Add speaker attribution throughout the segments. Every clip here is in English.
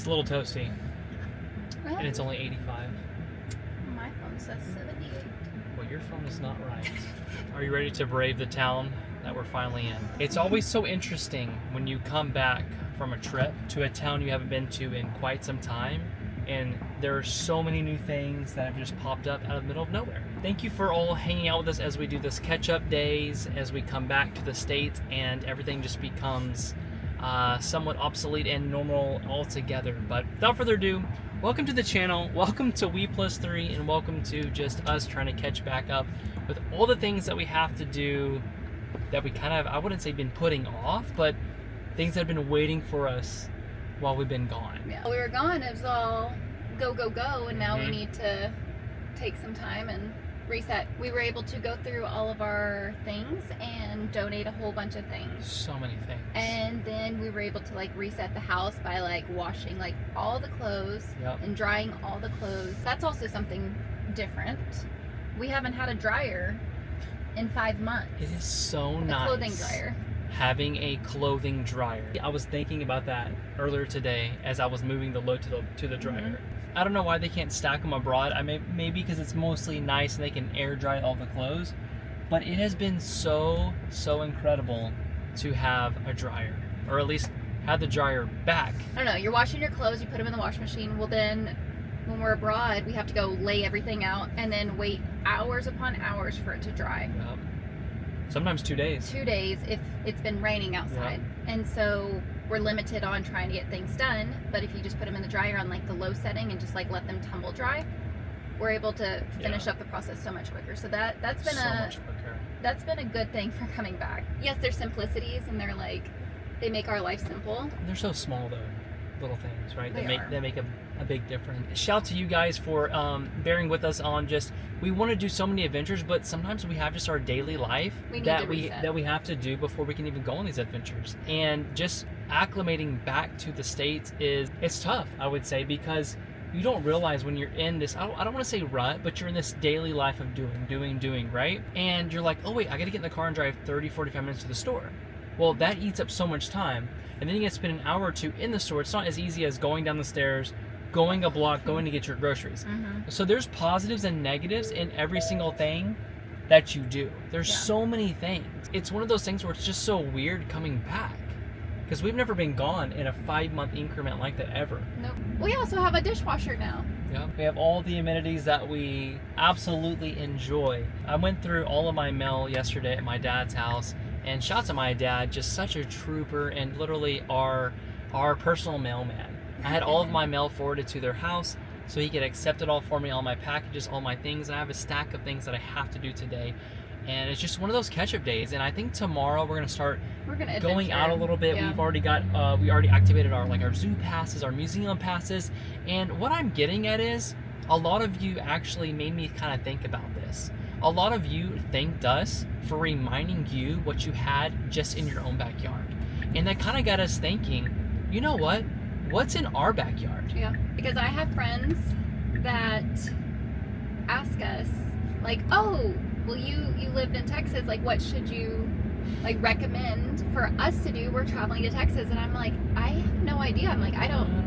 Speaker 1: It's a little toasty.
Speaker 2: Really?
Speaker 1: And it's only 85.
Speaker 2: My phone says 78.
Speaker 1: Well, your phone is not right. Are you ready to brave the town that we're finally in? It's always so interesting when you come back from a trip to a town you haven't been to in quite some time, and there are so many new things that have just popped up out of the middle of nowhere. Thank you for all hanging out with us as we do this catch-up days, as we come back to the States and everything just becomes somewhat obsolete and normal altogether. But without further ado, welcome to the channel, welcome to We+3, and welcome to just us trying to catch back up with all the things that we have to do that we kind of, I wouldn't say been putting off, but things that have been waiting for us while we've been gone.
Speaker 2: Yeah, we were gone. It was all go, go, go, and now we need to take some time and reset. We were able to go through all of our things and donate a whole bunch of things.
Speaker 1: So many things.
Speaker 2: And then we were able to like reset the house by like washing like all the clothes and drying all the clothes. That's also something different. We haven't had a dryer in 5 months.
Speaker 1: It is so nice.
Speaker 2: A clothing dryer.
Speaker 1: Having a clothing dryer. I was thinking about that earlier today as I was moving the load to the dryer. I don't know why they can't stack them abroad. Maybe because it's mostly nice and they can air dry all the clothes. But it has been so incredible to have a dryer, or at least have the dryer back.
Speaker 2: I don't know. You're washing your clothes. You put them in the washing machine. Well, then when we're abroad, we have to go lay everything out and then wait hours upon hours for it to dry.
Speaker 1: Yep. Sometimes 2 days.
Speaker 2: 2 days if it's been raining outside. And so we're limited on trying to get things done. But if you just put them in the dryer on like the low setting and just like let them tumble dry, we're able to finish up the process so much quicker. So that's been that's been a good thing for coming back. Yes, there's simplicities and they're like, they make our life simple.
Speaker 1: They're so small though, little things, right?
Speaker 2: They
Speaker 1: make a big difference. Shout out to you guys for bearing with us on just, we want to do so many adventures, but sometimes we have just our daily life that we have to do before we can even go on these adventures. And just acclimating back to the States it's tough, I would say, because you don't realize when you're in this, I don't want to say rut, but you're in this daily life of doing, right? And you're like, oh wait, I got to get in the car and drive 30-45 minutes to the store. Well, that eats up so much time. And then you get to spend an hour or two in the store. It's not as easy as going down the stairs, going a block, going to get your groceries. So there's positives and negatives in every single thing that you do. There's so many things. It's one of those things where it's just so weird coming back, because we've never been gone in a 5-month increment like that ever. Nope.
Speaker 2: We also have a dishwasher now.
Speaker 1: Yeah, we have all the amenities that we absolutely enjoy. I went through all of my mail yesterday at my dad's house, and shout out to my dad, just such a trooper and literally our personal mailman. I had all of my mail forwarded to their house so he could accept it all for me, all my packages, all my things, and I have a stack of things that I have to do today. And it's just one of those catch-up days, and I think tomorrow we're gonna start going out a little bit. We've already got we already activated our zoo passes, our museum passes, and what I'm getting at is a lot of you actually made me kind of think about this. A lot of you thanked us for reminding you what you had just in your own backyard, and that kind of got us thinking, you know what? What's in our backyard?
Speaker 2: Yeah, because I have friends that ask us, like, oh, well, you lived in Texas, like, what should you, like, recommend for us to do? We're traveling to Texas. And I'm like, I have no idea. I'm like, I don't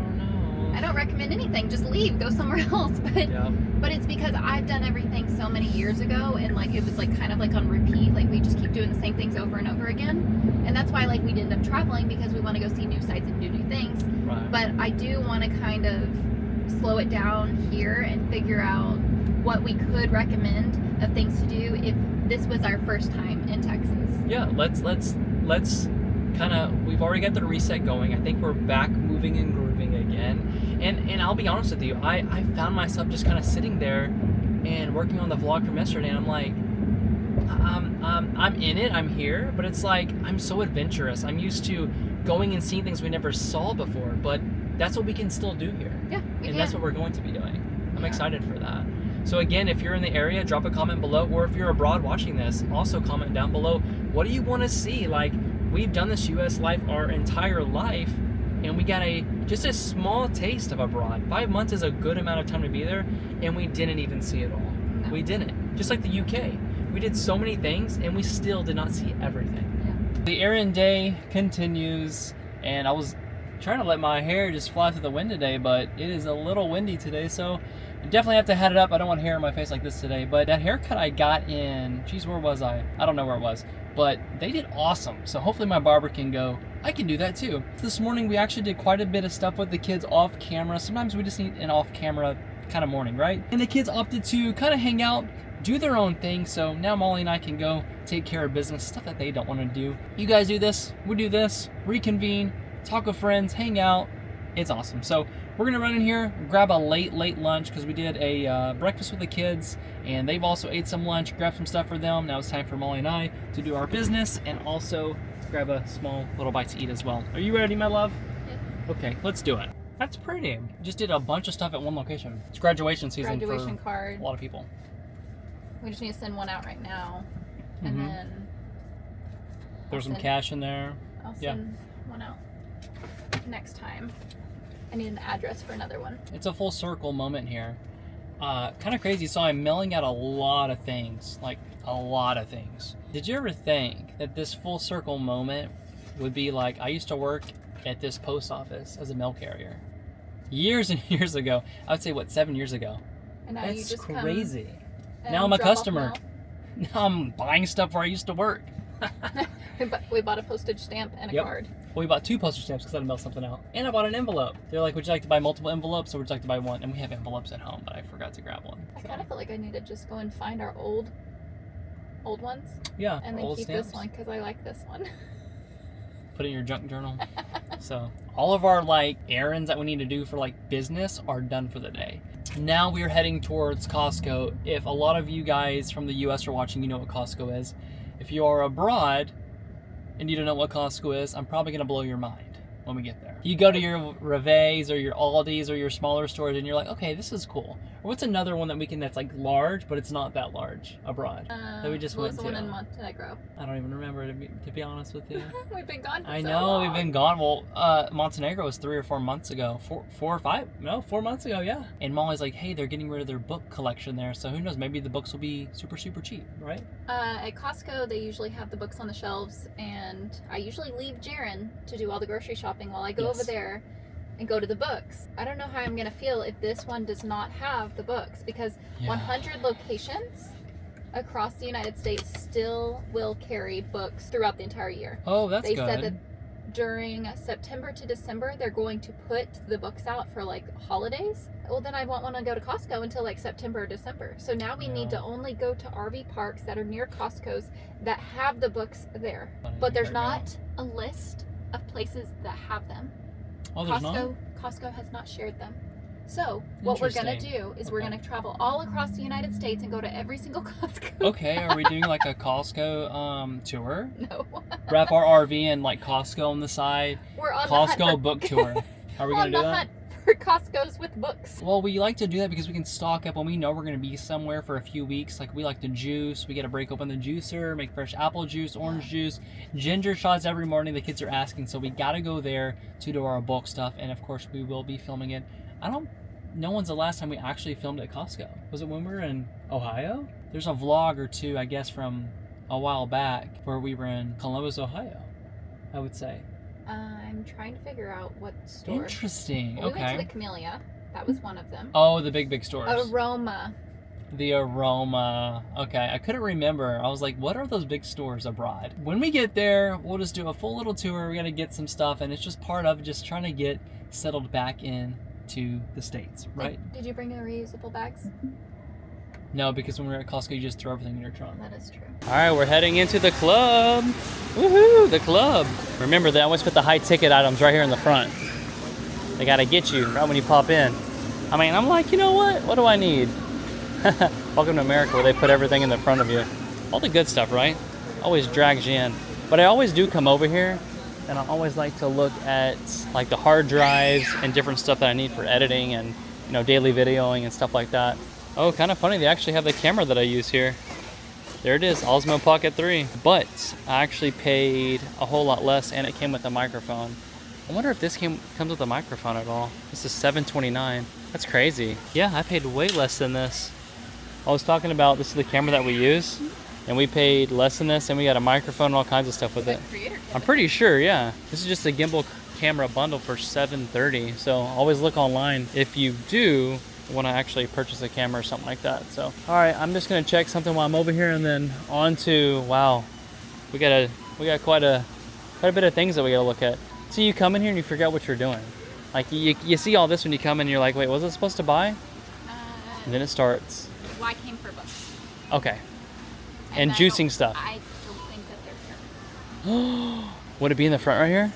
Speaker 2: recommend anything. Just leave, go somewhere else. But it's because I've done everything so many years ago, and like it was like kind of like on repeat. Like we just keep doing the same things over and over again. And that's why like we end up traveling, because we want to go see new sites and do new things.
Speaker 1: Right.
Speaker 2: But I do want to kind of slow it down here and figure out what we could recommend of things to do if this was our first time in Texas.
Speaker 1: Yeah, let's kind of, we've already got the reset going. I think we're back moving and grooving again. And I'll be honest with you, I found myself just kind of sitting there and working on the vlog from yesterday, and I'm like, I'm in it, I'm here, but it's like, I'm so adventurous. I'm used to going and seeing things we never saw before, but that's what we can still do here.
Speaker 2: Yeah,
Speaker 1: that's what we're going to be doing. I'm excited for that. So again, if you're in the area, drop a comment below, or if you're abroad watching this, also comment down below. What do you want to see? Like, we've done this U.S. life our entire life, and we got just a small taste of abroad. 5 months is a good amount of time to be there, and we didn't even see it all. No. We didn't. Just like the UK. We did so many things, and we still did not see everything. Yeah. The errand day continues, and I was trying to let my hair just fly through the wind today, but it is a little windy today, so I definitely have to head it up. I don't want hair in my face like this today, but that haircut I got in, geez, where was I? I don't know where it was, but they did awesome. So hopefully my barber can go, I can do that too. This morning we actually did quite a bit of stuff with the kids off camera. Sometimes we just need an off camera kind of morning, right? And the kids opted to kind of hang out, do their own thing. So now Molly and I can go take care of business, stuff that they don't want to do. You guys do this, we do this, reconvene, talk with friends, hang out. It's awesome. So we're gonna run in here, grab a late lunch because we did a breakfast with the kids and they've also ate some lunch, grab some stuff for them. Now it's time for Molly and I to do our business and also grab a small little bite to eat as well. Are you ready, my love?
Speaker 2: Yes.
Speaker 1: Okay, let's do it. That's pretty. Just did a bunch of stuff at one location. It's graduation season
Speaker 2: graduation
Speaker 1: for
Speaker 2: card.
Speaker 1: A lot of people.
Speaker 2: We just need to send one out right now. And then
Speaker 1: there's some cash in there.
Speaker 2: I'll send one out next time. I need an address for another one.
Speaker 1: It's a full circle moment here. Kind of crazy. So I'm mailing out a lot of things, like a lot of things. Did you ever think that this full circle moment would be like, I used to work at this post office as a mail carrier years and years ago. I would say, what, 7 years ago?
Speaker 2: And now
Speaker 1: that's
Speaker 2: you just
Speaker 1: crazy. Now I'm a customer. Now I'm buying stuff where I used to work.
Speaker 2: We bought a postage stamp and a card.
Speaker 1: Well, we bought 2 postage stamps because I had to mail something out. And I bought an envelope. They're like, would you like to buy multiple envelopes or would you like to buy one? And we have envelopes at home, but I forgot to grab one.
Speaker 2: I kind of feel like I need to just go and find our old ones.
Speaker 1: Yeah,
Speaker 2: and then keep stamps. This one because I like this one.
Speaker 1: Put it in your junk journal. So all of our like errands that we need to do for like business are done for the day. Now we're heading towards Costco. If a lot of you guys from the US are watching, you know what Costco is. If you are abroad and you don't know what Costco is, I'm probably gonna blow your mind when we get there. You go to your Reve's or your Aldi's or your smaller stores and you're like, okay, this is cool. Or what's another one that we can that's like large, but it's not that large abroad that we just went to?
Speaker 2: What was the one in Montenegro?
Speaker 1: I don't even remember, to be honest with you.
Speaker 2: We've been gone for
Speaker 1: I
Speaker 2: so
Speaker 1: know,
Speaker 2: long.
Speaker 1: we've been gone. Well, Montenegro was 3 or 4 months ago. 4 months ago, yeah. And Molly's like, hey, they're getting rid of their book collection there, so who knows, maybe the books will be super, super cheap, right?
Speaker 2: At Costco, they usually have the books on the shelves, and I usually leave Jaron to do all the grocery shopping while I go over there and go to the books. I don't know how I'm gonna feel if this one does not have the books, because 100 locations across the United States still will carry books throughout the entire year.
Speaker 1: Oh, that's good.
Speaker 2: They said that during September to December, they're going to put the books out for like holidays. Well, then I won't want to go to Costco until like September or December. So now we need to only go to RV parks that are near Costco's that have the books there. But there's not a list of places that have them.
Speaker 1: Oh, there's not?
Speaker 2: Costco has not shared them. So what we're gonna do is we're gonna travel all across the United States and go to every single Costco.
Speaker 1: Okay, are we doing like a Costco tour?
Speaker 2: No.
Speaker 1: Wrap our RV in like Costco on the side.
Speaker 2: We're on
Speaker 1: Costco book tour. Are we gonna do that?
Speaker 2: Hunt for Costco's with books.
Speaker 1: Well, we like to do that because we can stock up when we know we're gonna be somewhere for a few weeks. Like we like to juice. We gotta break open the juicer, make fresh apple juice, orange juice, ginger shots every morning. The kids are asking, so we gotta go there to do our bulk stuff. And of course, we will be filming it. I don't know when's the last time we actually filmed at Costco. Was it when we were in Ohio? There's a vlog or two, I guess, from a while back where we were in Columbus, Ohio, I would say.
Speaker 2: I'm trying to figure out what store.
Speaker 1: Interesting.
Speaker 2: Well,
Speaker 1: okay.
Speaker 2: We went to the Camellia. That was one of them.
Speaker 1: Oh, the big stores.
Speaker 2: Aroma.
Speaker 1: The Aroma. Okay, I couldn't remember. I was like, what are those big stores abroad? When we get there, we'll just do a full little tour. We're gonna get some stuff, and it's just part of just trying to get settled back in to the States, right?
Speaker 2: Did you bring your reusable bags?
Speaker 1: No, because when we're at Costco, you just throw everything in your trunk.
Speaker 2: That is true.
Speaker 1: All right, we're heading into the club. Woohoo, the club. Remember, they always put the high ticket items right here in the front. They gotta get you right when you pop in. I mean, I'm like, you know what? What do I need? Welcome to America, where they put everything in the front of you. All the good stuff, right? Always drags you in. But I always do come over here, and I always like to look at like the hard drives and different stuff that I need for editing and, you know, daily videoing and stuff like that. Oh, kind of funny, they actually have the camera that I use here. There it is, Osmo Pocket 3. But I actually paid a whole lot less, and it came with a microphone. I wonder if this comes with a microphone at all. This is $729. That's crazy. Yeah, I paid way less than this. I was talking about, this is the camera that we use, and we paid less than this, and we got a microphone and all kinds of stuff with it. I'm pretty sure, yeah. This is just a gimbal camera bundle for $730. So always look online if you do want to actually purchase a camera or something like that. So all right, I'm just gonna check something while I'm over here, and then on to, wow, we got quite a bit of things that we gotta look at. So you come in here and you forget what you're doing. Like you see all this when you come in, and you're like, wait, what was I supposed to buy? And then it starts.
Speaker 2: Well, I came for books.
Speaker 1: Okay. And juicing stuff.
Speaker 2: I don't think that they're here.
Speaker 1: Would it be in the front right here?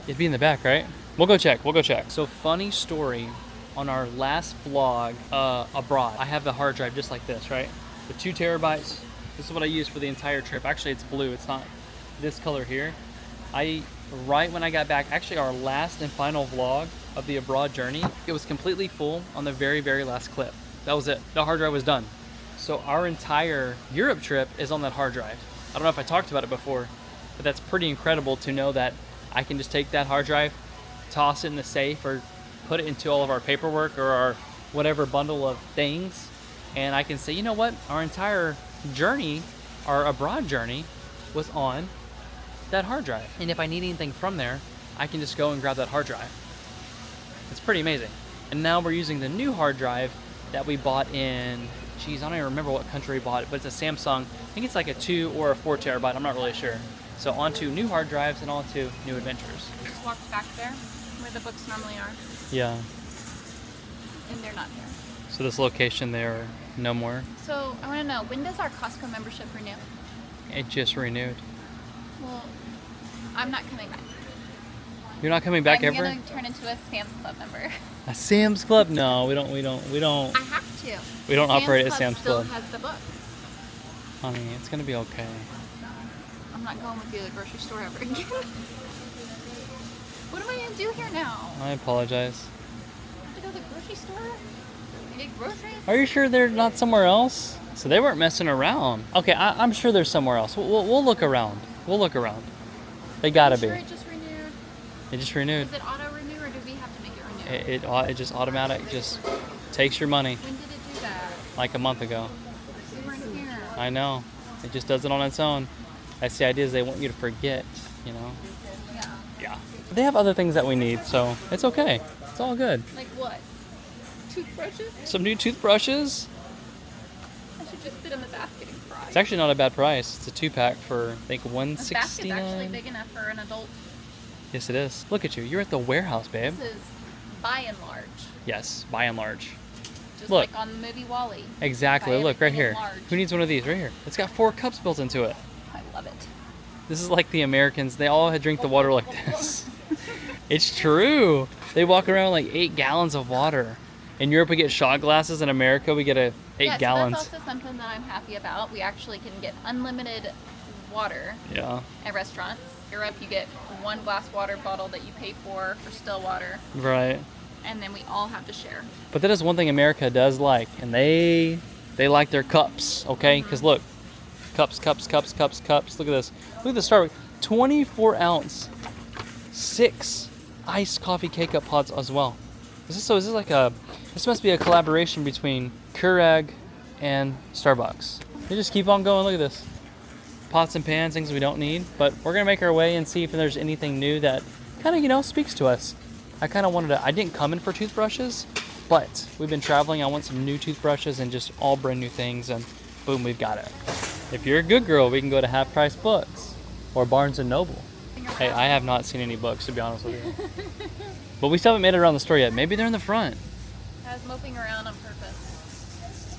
Speaker 1: It'd be in the back, right? We'll go check. So funny story. On our last vlog abroad, I have the hard drive just like this, right? The 2 terabytes. This is what I use for the entire trip. Actually, it's blue. It's not this color here. Right when I got back, actually our last and final vlog of the abroad journey, it was completely full on the very, very last clip. That was it. The hard drive was done. So our entire Europe trip is on that hard drive. I don't know if I talked about it before, but that's pretty incredible to know that I can just take that hard drive, toss it in the safe, or put it into all of our paperwork or our whatever bundle of things, and I can say, you know what, our entire journey, our abroad journey, was on that hard drive. And if I need anything from there, I can just go and grab that hard drive. It's pretty amazing. And now we're using the new hard drive that we bought in, geez, I don't even remember what country we bought it, but it's a Samsung. I think it's like a 2 or a 4 terabyte, I'm not really sure. So onto new hard drives and onto new adventures.
Speaker 2: Just walked back there where the books normally are.
Speaker 1: Yeah.
Speaker 2: And they're not here.
Speaker 1: So this location there, no more?
Speaker 2: So I want to know, when does our Costco membership renew?
Speaker 1: It just renewed.
Speaker 2: Well, I'm not coming back.
Speaker 1: You're not coming back ever?
Speaker 2: I'm going to turn into a Sam's Club member.
Speaker 1: A Sam's Club? No, we don't.
Speaker 2: I have to.
Speaker 1: We don't operate at Sam's Club.
Speaker 2: Still has the book.
Speaker 1: Honey, it's gonna be okay.
Speaker 2: I'm not going with you to the grocery store ever again. What am I going to do here now?
Speaker 1: I apologize.
Speaker 2: I have to go to the grocery store and get groceries?
Speaker 1: Are you sure they're not somewhere else? So they weren't messing around. Okay, I'm sure they're somewhere else. We'll look around. We'll look around. They gotta be.
Speaker 2: Sure it just renewed?
Speaker 1: It just renewed.
Speaker 2: Is it auto renew or do we have to make it renew?
Speaker 1: It just automatic just takes your money.
Speaker 2: When did it do that?
Speaker 1: Like a month ago.
Speaker 2: We weren't here.
Speaker 1: I know. It just does it on its own. That's the idea, is they want you to forget, you know?
Speaker 2: Yeah.
Speaker 1: Yeah. They have other things that we need, so it's okay. It's all good.
Speaker 2: Like what? Toothbrushes?
Speaker 1: Some new toothbrushes.
Speaker 2: I should just sit in the basket and cry.
Speaker 1: It's actually not a bad price. It's a 2-pack for, I think,
Speaker 2: The basket's
Speaker 1: $169.
Speaker 2: actually big enough for an adult.
Speaker 1: Yes, it is. Look at you. You're at the warehouse, babe.
Speaker 2: This is by and large.
Speaker 1: Yes, by and large.
Speaker 2: Just
Speaker 1: Look.
Speaker 2: like on the movie WALL-E.
Speaker 1: Exactly.
Speaker 2: Buy
Speaker 1: Look, right
Speaker 2: everything
Speaker 1: here.
Speaker 2: in large.
Speaker 1: Who needs one of these? Right here. It's got 4 cups built into it.
Speaker 2: I love it.
Speaker 1: This is like the Americans. They all drink the water like this. It's true. They walk around with like 8 gallons of water. In Europe, we get shot glasses. In America, we get 8 gallons.
Speaker 2: So that's also something that I'm happy about. We actually can get unlimited water at restaurants. Europe, you get 1 glass water bottle that you pay for still water.
Speaker 1: Right.
Speaker 2: And then we all have to share.
Speaker 1: But that is one thing America does like, and they like their cups, okay? Because look, cups. Look at this. Look at the Starbucks. 24 ounce, 6 iced coffee K-cup pods as well. This must be a collaboration between Keurig and Starbucks. They just keep on going. Look at this. Pots and pans, things we don't need, but we're gonna make our way and see if there's anything new that kind of, speaks to us. I didn't come in for toothbrushes, but we've been traveling. I want some new toothbrushes and just all brand new things, and boom, we've got it. If you're a good girl, we can go to Half Price Books or Barnes & Noble. Hey, I have not seen any books, to be honest with you. But we still haven't made it around the store yet. Maybe they're in the front.
Speaker 2: I was moping around on purpose.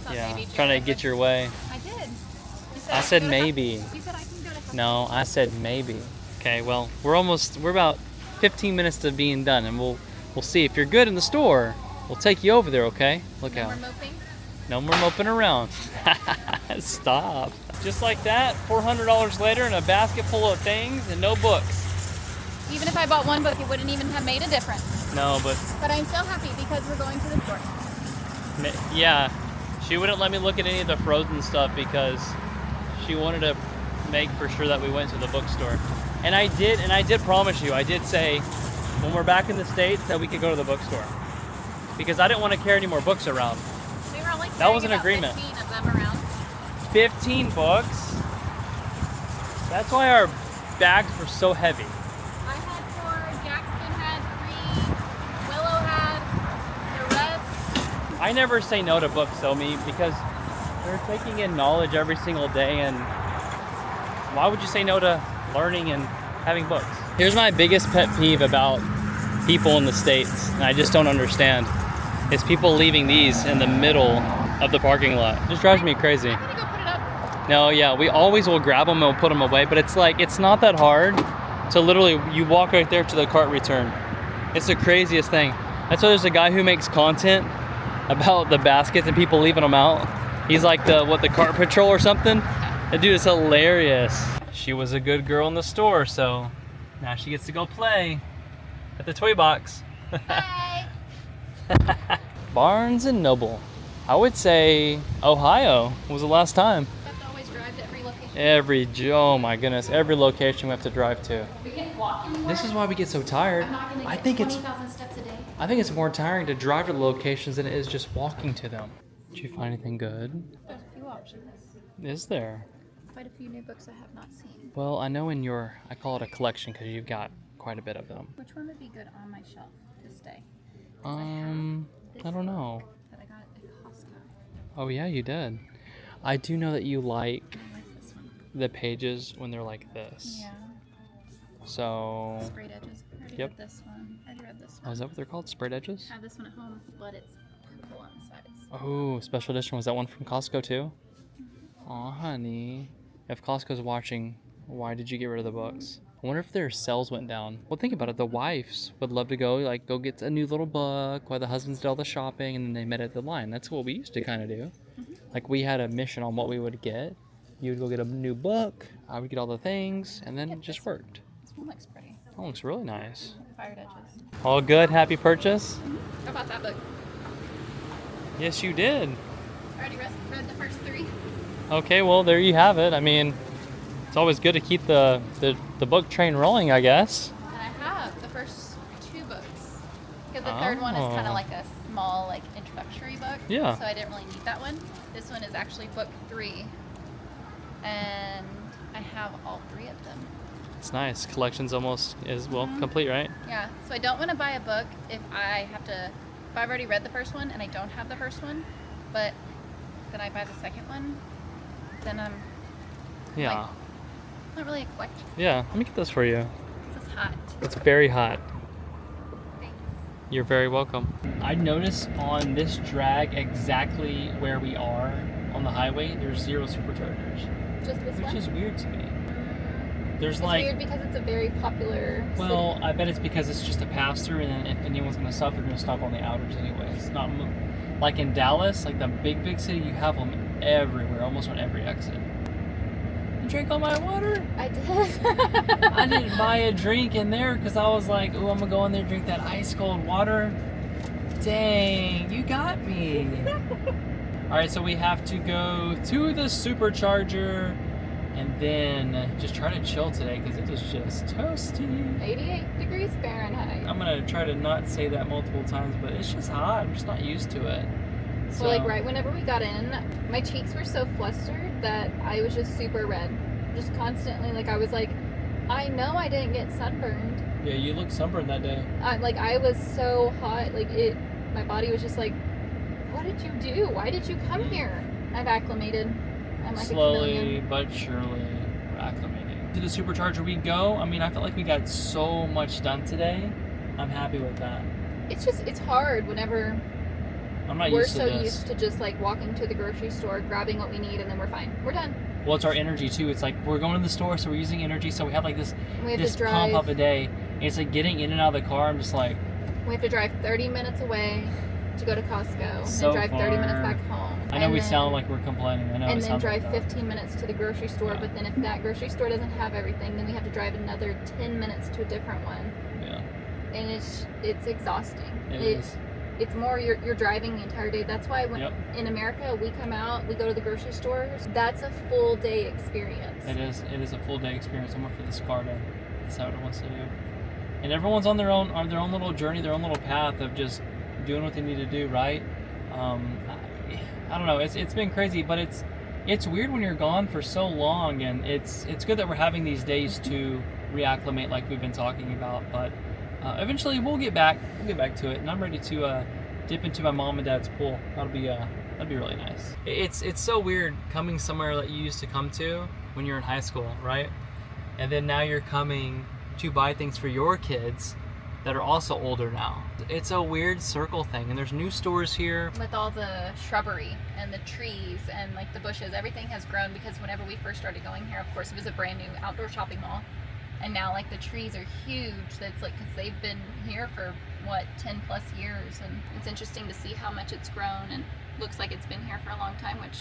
Speaker 2: Thought
Speaker 1: Yeah,
Speaker 2: maybe
Speaker 1: trying to
Speaker 2: Jared
Speaker 1: get
Speaker 2: would-
Speaker 1: your way.
Speaker 2: I did.
Speaker 1: I said maybe.
Speaker 2: You said I can go to
Speaker 1: No, I said maybe. Okay, well, we're about 15 minutes to being done, and we'll see. If you're good in the store, we'll take you over there, okay? Look
Speaker 2: No
Speaker 1: out.
Speaker 2: more moping?
Speaker 1: No more moping around. Stop. Just like that, $400 later and a basket full of things and no books.
Speaker 2: Even if I bought 1 book, it wouldn't even have made a difference.
Speaker 1: No, but
Speaker 2: But I'm so happy because we're going to the store.
Speaker 1: yeah, she wouldn't let me look at any of the frozen stuff because she wanted to make for sure that we went to the bookstore. And I did promise you, I did say when we're back in the States that we could go to the bookstore. Because I didn't want to carry any more books around.
Speaker 2: We were only
Speaker 1: That was an
Speaker 2: carrying
Speaker 1: agreement.
Speaker 2: about 15 of them around.
Speaker 1: 15 books? That's why our bags were so heavy.
Speaker 2: I had 4, Jackson
Speaker 1: I never say no to books, though, because they're taking in knowledge every single day, and why would you say no to learning and having books? Here's my biggest pet peeve about people in the States, and I just don't understand, is people leaving these in the middle of the parking lot. It just drives me crazy.
Speaker 2: I'm gonna go put it up.
Speaker 1: No, yeah, we always will grab them and we'll put them away, but it's like, it's not that hard to literally, you walk right there to the cart return. It's the craziest thing. That's why there's a guy who makes content about the baskets and people leaving them out. He's like the cart patrol or something. That dude is hilarious. She was a good girl in the store, so now she gets to go play at the toy box.
Speaker 2: Bye.
Speaker 1: Barnes and Noble. I would say Ohio was the last time.
Speaker 2: We have to always drive to every location.
Speaker 1: Oh my goodness, every location we have to drive to.
Speaker 2: We can't walk anymore.
Speaker 1: This is why we get so tired.
Speaker 2: I'm not gonna get
Speaker 1: I think
Speaker 2: 20,000 steps a day.
Speaker 1: I think it's more tiring to drive to the locations than it is just walking to them. Did you find anything good?
Speaker 2: There's a few options.
Speaker 1: Is there?
Speaker 2: Quite a few new books I have not seen.
Speaker 1: Well, I know in your, I call it a collection because you've got quite a bit of them.
Speaker 2: Which one would be good on my shelf to stay?
Speaker 1: I don't know.
Speaker 2: That I got at Costco.
Speaker 1: Oh yeah, you did. I do know that you like
Speaker 2: I like this one.
Speaker 1: the pages when they're like this.
Speaker 2: Yeah.
Speaker 1: So,
Speaker 2: Sprayed edges. I already
Speaker 1: Yep.
Speaker 2: read this one. I already read this
Speaker 1: oh,
Speaker 2: one.
Speaker 1: is that what they're called? Sprayed edges?
Speaker 2: I have this one at home, but it's purple on the sides.
Speaker 1: Oh, special edition. Was that one from Costco too? Aw, honey. If Costco's watching, why did you get rid of the books? I wonder if their sales went down. Well, think about it. The wives would love to go get a new little book while the husbands did all the shopping, and then they met at the line. That's what we used to kind of do. Like, we had a mission on what we would get. You would go get a new book. I would get all the things, and then it just worked.
Speaker 2: This one looks pretty.
Speaker 1: Oh, looks really nice.
Speaker 2: Fired edges.
Speaker 1: All good. Happy purchase.
Speaker 2: How about that book?
Speaker 1: Yes, you did.
Speaker 2: I already read the first 3.
Speaker 1: Okay, well, there you have it. I mean, it's always good to keep the book train rolling, I guess.
Speaker 2: And I have the first 2 books. Because the third one is kind of like a small, introductory book.
Speaker 1: Yeah.
Speaker 2: So I didn't really need that one. This one is actually book 3. And I have all 3 of them.
Speaker 1: It's nice. Collection's almost complete, right?
Speaker 2: Yeah. So I don't want to buy a book if I've already read the first one and I don't have the first one, but then I buy the second one, then I'm
Speaker 1: Yeah.
Speaker 2: not really a collector.
Speaker 1: Yeah, let me get this for you.
Speaker 2: This is hot.
Speaker 1: It's very hot.
Speaker 2: Thanks.
Speaker 1: You're very welcome. I noticed on this drag exactly where we are on the highway, there's 0 superchargers.
Speaker 2: Just this
Speaker 1: Which
Speaker 2: one?
Speaker 1: is weird to me. There's
Speaker 2: It's weird because it's a very popular
Speaker 1: well,
Speaker 2: city.
Speaker 1: I bet it's because it's just a pass through, and then if anyone's gonna stop, they're gonna stop on the outers anyways. Not like in Dallas, like the big city, you have them everywhere, almost on every exit. You drank all my water?
Speaker 2: I did.
Speaker 1: I didn't buy a drink in there because I was like, oh, I'm gonna go in there and drink that ice cold water. Dang, you got me. All right, so we have to go to the Supercharger and then just try to chill today because it is just toasty.
Speaker 2: 88 degrees Fahrenheit.
Speaker 1: I'm gonna try to not say that multiple times, but it's just hot. I'm just not used to it.
Speaker 2: So right whenever we got in, my cheeks were so flustered that I was just super red. Just constantly, I was like, I know I didn't get sunburned.
Speaker 1: Yeah, you look sunburned that day.
Speaker 2: I was so hot, my body was just like, what did you do? Why did you come here? I've acclimated. I'm like
Speaker 1: slowly
Speaker 2: a chameleon.
Speaker 1: but surely we're acclimating. To the Supercharger we go. I mean, I felt like we got so much done today. I'm happy with that.
Speaker 2: It's hard whenever
Speaker 1: I'm not
Speaker 2: we're
Speaker 1: used to
Speaker 2: so
Speaker 1: this.
Speaker 2: used to just walking to the grocery store, grabbing what we need, and then we're fine. We're done.
Speaker 1: Well, it's our energy too. It's like we're going to the store, so we're using energy. So we have this
Speaker 2: We have
Speaker 1: this
Speaker 2: to drive.
Speaker 1: pump up a day. And it's like getting in and out of the car. I'm just like,
Speaker 2: We have to drive 30 minutes away to go to Costco,
Speaker 1: So
Speaker 2: and drive 30 minutes
Speaker 1: far.
Speaker 2: back home.
Speaker 1: I know
Speaker 2: and
Speaker 1: we
Speaker 2: then,
Speaker 1: sound like we're complaining. I know. it
Speaker 2: And then
Speaker 1: sounds
Speaker 2: drive
Speaker 1: like that.
Speaker 2: 15 minutes to the grocery store.
Speaker 1: Yeah.
Speaker 2: But then if that grocery store doesn't have everything, then we have to drive another 10 minutes to a different one.
Speaker 1: Yeah,
Speaker 2: And it's exhausting.
Speaker 1: it is.
Speaker 2: It's more you're driving the entire day. That's why when
Speaker 1: Yep.
Speaker 2: in America we come out, we go to the grocery stores. That's a full day experience.
Speaker 1: It is. It is a full day experience. I'm up for this car to decide what it wants to do. And everyone's on their own little journey, their own little path of just doing what they need to do, right? I don't know. It's been crazy, but it's weird when you're gone for so long, and it's good that we're having these days to reacclimate, like we've been talking about. But eventually we'll get back. We'll get back to it, and I'm ready to dip into my mom and dad's pool. That'd be really nice. It's so weird coming somewhere that you used to come to when you're in high school, right? And then now you're coming to buy things for your kids that are also older now. It's a weird circle thing, and there's new stores here.
Speaker 2: With all the shrubbery and the trees and like the bushes, everything has grown because whenever we first started going here, of course, it was a brand new outdoor shopping mall. And now like the trees are huge. That's like, because they've been here for what, 10 plus years. And it's interesting to see how much it's grown, and looks like it's been here for a long time, which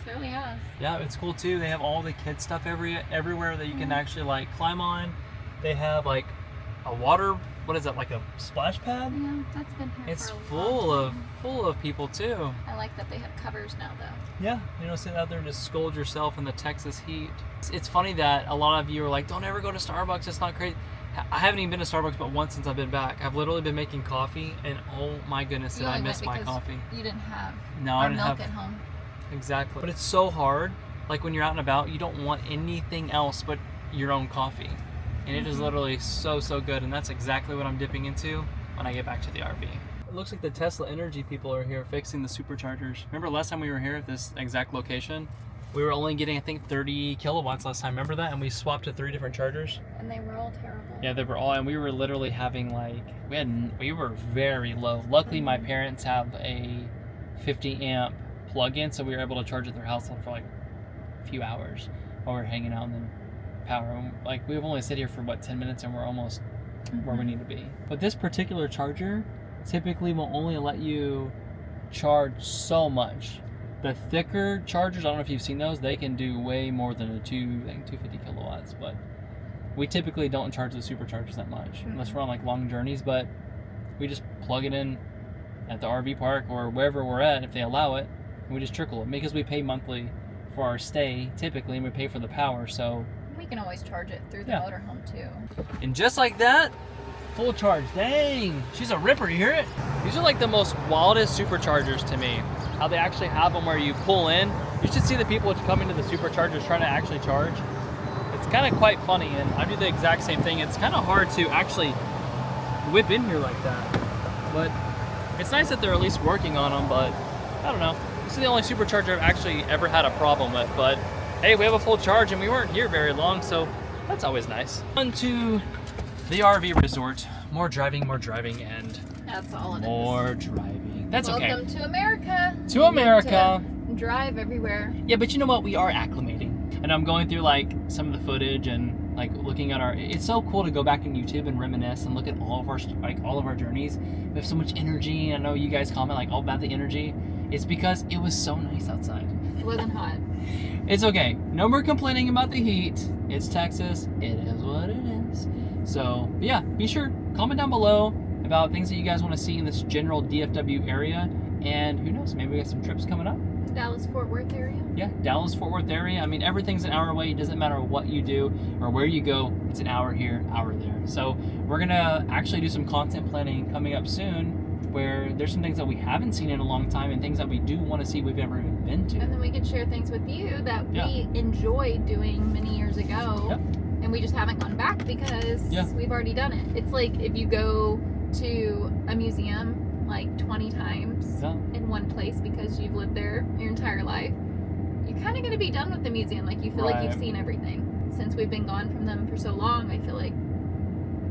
Speaker 2: clearly has.
Speaker 1: Yeah, it's cool too. They have all the kid stuff everywhere that you can actually like climb on. They have like a water, what is that, like a splash pad?
Speaker 2: Yeah, that's been here
Speaker 1: it's
Speaker 2: for a
Speaker 1: full
Speaker 2: long time.
Speaker 1: full of people too.
Speaker 2: I like that they have covers now though.
Speaker 1: Yeah, you don't sit out there and just scold yourself in the Texas heat. It's funny that a lot of you are like, don't ever go to Starbucks, it's not crazy. I haven't even been to Starbucks but once since I've been back. I've literally been making coffee, and oh my goodness, did I miss my coffee.
Speaker 2: You didn't have
Speaker 1: I didn't
Speaker 2: milk
Speaker 1: have
Speaker 2: at home.
Speaker 1: Exactly. But it's so hard, like when you're out and about, you don't want anything else but your own coffee. And it is literally so good, and that's exactly what I'm dipping into when I get back to the RV. It looks like the Tesla Energy people are here fixing the Superchargers. Remember last time we were here at this exact location? We were only getting, I think, 30 kilowatts last time. Remember that? And we swapped to 3 different chargers.
Speaker 2: And they were all terrible.
Speaker 1: Yeah, they were all, and we were literally having like, we were very low. Luckily, my parents have a 50 amp plug-in, so we were able to charge at their house for like a few hours while we were hanging out, and then power. Like, we've only sit here for what, 10 minutes, and we're almost where we need to be. But this particular charger typically will only let you charge so much. The thicker chargers, I don't know if you've seen those, they can do way more than a 250 kilowatts, but we typically don't charge the Superchargers that much unless we're on like long journeys. But we just plug it in at the RV park or wherever we're at if they allow it, and we just trickle it because we pay monthly for our stay typically, and we pay for the power, so
Speaker 2: we can always charge it through the motorhome too. And
Speaker 1: just like that, full charge. Dang, she's a ripper, you hear it? These are like the most wildest Superchargers to me. How they actually have them where you pull in. You should see the people coming to the Superchargers trying to actually charge. It's kind of quite funny, and I do the exact same thing. It's kind of hard to actually whip in here like that, but it's nice that they're at least working on them. But I don't know, this is the only Supercharger I've actually ever had a problem with. But hey, we have a full charge and we weren't here very long, so that's always nice. On to the RV resort. More driving, and
Speaker 2: that's all it
Speaker 1: more driving. That's okay.
Speaker 2: Welcome to America.
Speaker 1: To America.
Speaker 2: To drive everywhere.
Speaker 1: Yeah, but you know what? We are acclimating. And I'm going through like some of the footage and like looking at it's so cool to go back on YouTube and reminisce and look at all of our journeys. We have so much energy. I know you guys comment like all about the energy. It's because it was so nice outside.
Speaker 2: It wasn't hot.
Speaker 1: It's okay. No more complaining about the heat. It's Texas. It is what it is. So yeah, be sure, comment down below about things that you guys want to see in this general DFW area, and who knows, maybe we got some trips coming up.
Speaker 2: Dallas-Fort Worth area?
Speaker 1: Yeah, Dallas-Fort Worth area. I mean, everything's an hour away. It doesn't matter what you do or where you go. It's an hour here, hour there. So we're going to actually do some content planning coming up soon where there's some things that we haven't seen in a long time and things that we do want to see we've never even been to.
Speaker 2: And then we can share things with you that we enjoyed doing many years ago.
Speaker 1: Yep.
Speaker 2: And we just haven't gone back because we've already done it. It's like if you go to a museum like 20 times in one place because you've lived there your entire life, you're kind of going to be done with the museum. Like you feel like you've seen everything. Since we've been gone from them for so long, I feel like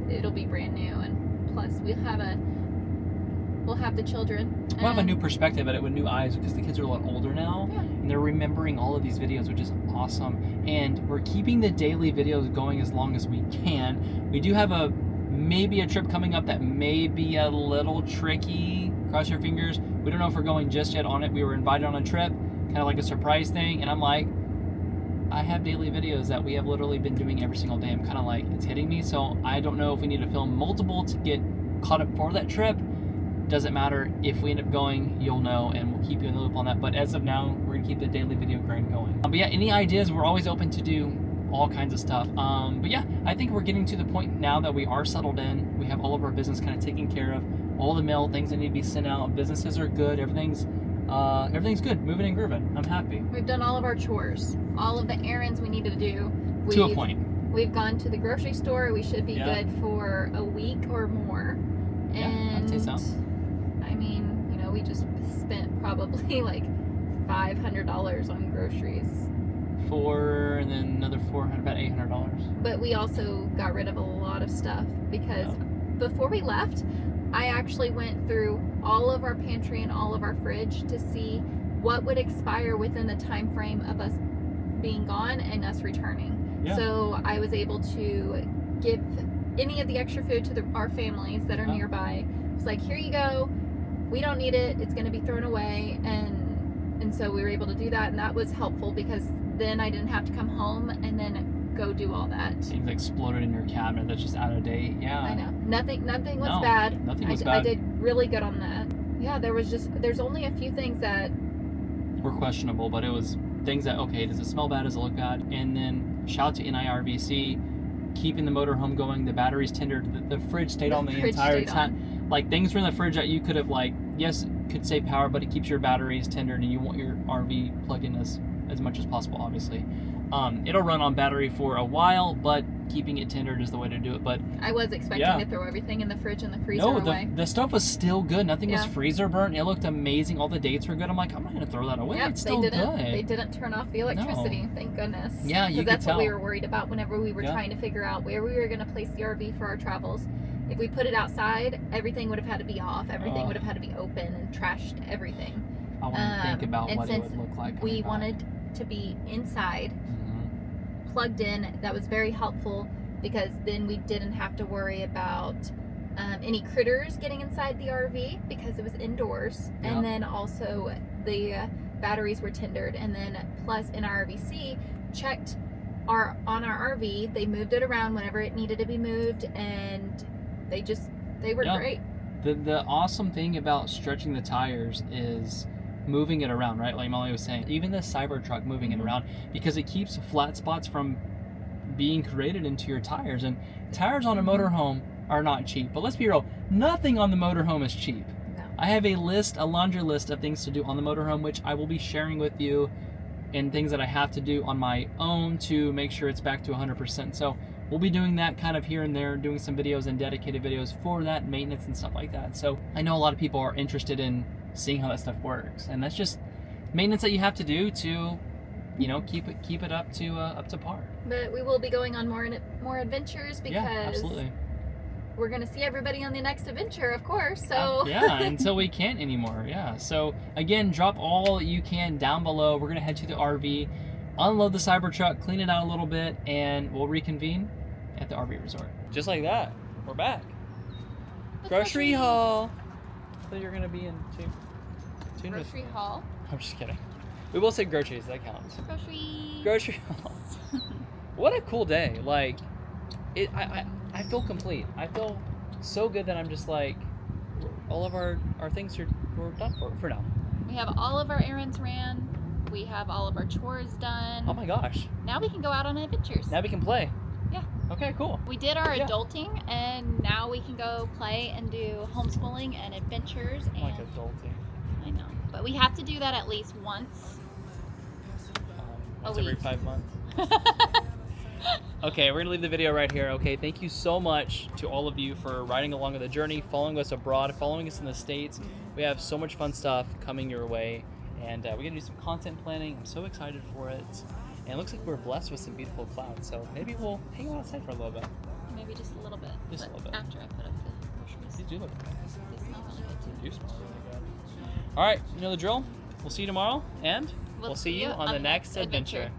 Speaker 2: it'll be brand new, and plus we'll have the children.
Speaker 1: We'll have a new perspective at it with new eyes because the kids are a lot older now, and they're remembering all of these videos, which is awesome. And we're keeping the daily videos going as long as we can. We do have maybe a trip coming up that may be a little tricky. Cross your fingers. We don't know if we're going just yet on it. We were invited on a trip, kind of like a surprise thing, and I'm like, I have daily videos that we have literally been doing every single day. I'm kind of like, it's hitting me, so I don't know if we need to film multiple to get caught up for that trip. Doesn't matter. If we end up going, you'll know, and we'll keep you in the loop on that. But as of now, we're gonna keep the daily video grind going. But yeah, any ideas, we're always open to do all kinds of stuff. But yeah, I think we're getting to the point now that we are settled in. We have all of our business kind of taken care of. All the mail, things that need to be sent out, businesses are good. Everything's good, moving and grooving. I'm happy.
Speaker 2: We've done all of our chores, all of the errands we needed to do.
Speaker 1: To a point.
Speaker 2: We've gone to the grocery store. We should be good for a week or more.
Speaker 1: Yeah, I'd say so.
Speaker 2: I mean, know, we just spent probably like $500 on groceries.
Speaker 1: And then another $400, about $800.
Speaker 2: But we also got rid of a lot of stuff because before we left, I actually went through all of our pantry and all of our fridge to see what would expire within the time frame of us being gone and us returning. Yeah. So I was able to give any of the extra food to our families that are nearby. It's like, here you go. We don't need it. It's going to be thrown away. And so we were able to do that, and that was helpful because then I didn't have to come home and then go do all that.
Speaker 1: Things exploded in your cabinet that's just out of date. Yeah.
Speaker 2: I know. Nothing was bad.
Speaker 1: Nothing was bad.
Speaker 2: I did really good on that. Yeah, there's only a few things that
Speaker 1: were questionable, but it was things that, okay, does it smell bad? Does it look bad? And then shout out to NIRVC, keeping the motorhome going. The batteries tindered. The fridge stayed on the entire time. Like, things were in the fridge that you could have, like, yes, could save power, but it keeps your batteries tindered, and you want your RV plugged in as much as possible, obviously. It'll run on battery for a while, but keeping it tindered is the way to do it. But
Speaker 2: I was expecting to throw everything in the fridge and the freezer away.
Speaker 1: The stuff was still good. Nothing was freezer burnt. It looked amazing. All the dates were good. I'm like, I'm not going to throw that away. It's still good.
Speaker 2: They didn't turn off the electricity. No. Thank goodness.
Speaker 1: Yeah, you could tell.
Speaker 2: Because that's what we were worried about whenever we were trying to figure out where we were going to place the RV for our travels. If we put it outside, everything would have had to be off. Everything would have had to be open and trashed everything.
Speaker 1: I want to think about what it would look like.
Speaker 2: We wanted to be inside, plugged in. That was very helpful because then we didn't have to worry about any critters getting inside the RV because it was indoors. Yep. And then also the batteries were tindered. And then plus NIRVC checked on our RV. They moved it around whenever it needed to be moved, and they were great.
Speaker 1: The awesome thing about stretching the tires is moving it around, right? Like Molly was saying, even the Cybertruck moving it around, because it keeps flat spots from being created into your tires. And tires on a motorhome are not cheap. But let's be real, nothing on the motorhome is cheap. No. I have a laundry list of things to do on the motorhome, which I will be sharing with you, and things that I have to do on my own to make sure it's back to 100%. So we'll be doing that kind of here and there, doing some videos and dedicated videos for that, maintenance and stuff like that. So I know a lot of people are interested in seeing how that stuff works, and that's just maintenance that you have to do to, you know, keep it up to par. But
Speaker 2: we will be going on more adventures because
Speaker 1: absolutely.
Speaker 2: We're going to see everybody on the next adventure, of course. So
Speaker 1: until we can't anymore. Yeah. So again, drop all you can down below. We're going to head to the RV, unload the Cybertruck, clean it out a little bit, and we'll reconvene at the RV resort. Just like that, we're back. Grocery haul. So you're going to be in tune
Speaker 2: grocery haul.
Speaker 1: I'm just kidding. We will say groceries. That counts. Grocery haul. What a cool day. Like, I feel complete. I feel so good that I'm just like, all of our things we're done for now.
Speaker 2: We have all of our errands ran. We have all of our chores done.
Speaker 1: Oh my gosh.
Speaker 2: Now we can go out on adventures.
Speaker 1: Now we can play.
Speaker 2: Yeah.
Speaker 1: Okay, cool.
Speaker 2: We did our adulting, and now we can go play and do homeschooling and adventures. And
Speaker 1: like adulting.
Speaker 2: I know. But we have to do that at least once
Speaker 1: every 5 months. Okay, we're going to leave the video right here. Okay, thank you so much to all of you for riding along on the journey, following us abroad, following us in the States. We have so much fun stuff coming your way, and we're going to do some content planning. I'm so excited for it. And it looks like we're blessed with some beautiful clouds, so maybe we'll hang out outside for a little bit.
Speaker 2: Maybe just a little bit.
Speaker 1: Just a little bit.
Speaker 2: After I put up the groceries.
Speaker 1: These do look nice.
Speaker 2: They smell really good too.
Speaker 1: They do smell really good. All right, you know the drill. We'll see you tomorrow, and we'll see you on the next adventure.